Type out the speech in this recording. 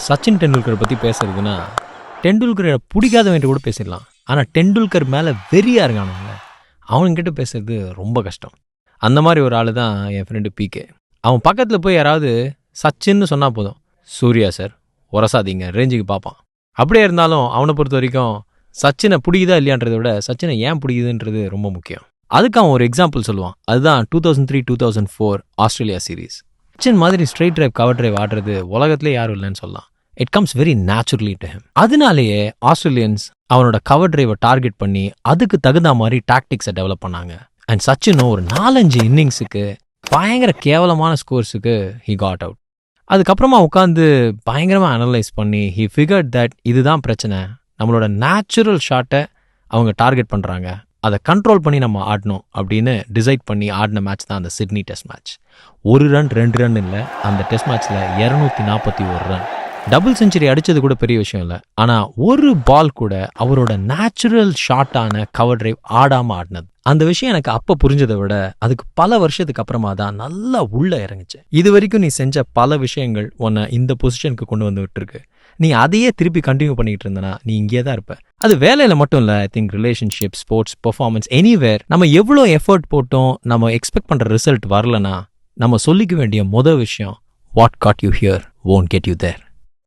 சச்சின் டெண்டுல்கரை பற்றி பேசுறதுன்னா டெண்டுல்கரை பிடிக்காதவன்ட்டு கூட பேசிடலாம். ஆனால் டெண்டுல்கர் மேலே வெறியாக இருக்கானுங்கள அவனுங்கிட்ட பேசுறது ரொம்ப கஷ்டம். அந்த மாதிரி ஒரு ஆள் தான் என் ஃப்ரெண்டு பிகே. அவன் பக்கத்தில் போய் யாராவது சச்சின்னு சொன்னால் போதும், சூர்யா சார் உரசாதீங்க ரேஞ்சுக்கு பார்ப்பான். அப்படியே இருந்தாலும் அவனை பொறுத்த வரைக்கும் சச்சினை பிடிக்குதா இல்லையான்றதை விட சச்சினை ஏன் பிடிக்குதுன்றது ரொம்ப முக்கியம். அதுக்கு அவன் ஒரு எக்ஸாம்பிள் சொல்லுவான். அதுதான் 2003-2004 ஆஸ்திரேலியா சீரீஸ். சச்சின் மாதிரி ஸ்ட்ரெயிட் டிரைவ் கவர் டிரைவ் ஆடுறது உலகத்திலே யாரும் இல்லைன்னு சொல்லலாம். It comes very naturally to him. அதனாலேயே ஆஸ்திரேலியன்ஸ் அவனோட கவர் டிரைவை டார்கெட் பண்ணி அதுக்கு தகுந்த மாதிரி டாக்டிக்ஸை டெவலப் பண்ணாங்க. அண்ட் சச்சினும் ஒரு 4-5 இன்னிங்ஸுக்கு பயங்கர கேவலமான ஸ்கோர்ஸுக்கு ஹி காட் அவுட். அதுக்கப்புறமா உட்காந்து பயங்கரமாக அனலைஸ் பண்ணி ஹி ஃபிகர்ட் தட் இதுதான் பிரச்சனை, நம்மளோட நேச்சுரல் ஷாட்டை அவங்க டார்கெட் பண்ணுறாங்க, அதை கண்ட்ரோல் பண்ணி நம்ம ஆடணும் அப்படின்னு டிசைட் பண்ணி ஆடின மேட்ச் தான் அந்த Sydney test match. 1 run 2 run இல்லை, அந்த டெஸ்ட் மேட்ச்சில் 241 ரன். டபுள் செஞ்சுரி அடித்தது கூட பெரிய விஷயம் இல்லை. ஆனால் ஒரு பால் கூட அவரோட நேச்சுரல் ஷாட்டான கவர் டிரைவ் ஆடாமல் ஆடினது, அந்த விஷயம் எனக்கு அப்போ புரிஞ்சதை விட அதுக்கு பல வருஷத்துக்கு அப்புறமா தான் நல்லா உள்ளே இறங்குச்சு. இது வரைக்கும் நீ செஞ்ச பல விஷயங்கள் உன்னை இந்த பொசிஷனுக்கு கொண்டு வந்து விட்டுருக்கு. நீ அதையே திருப்பி கண்டினியூ பண்ணிக்கிட்டு இருந்தனா நீ இங்கே தான் இருப்ப. அது வேலையில் மட்டும் இல்லை, I think relationship, sports, performance, anywhere நம்ம எவ்வளோ எஃபர்ட் போட்டோம் நம்ம எக்ஸ்பெக்ட் பண்ணுற ரிசல்ட் வரலனா நம்ம சொல்லிக்க வேண்டிய விஷயம், what got you here won't get you there.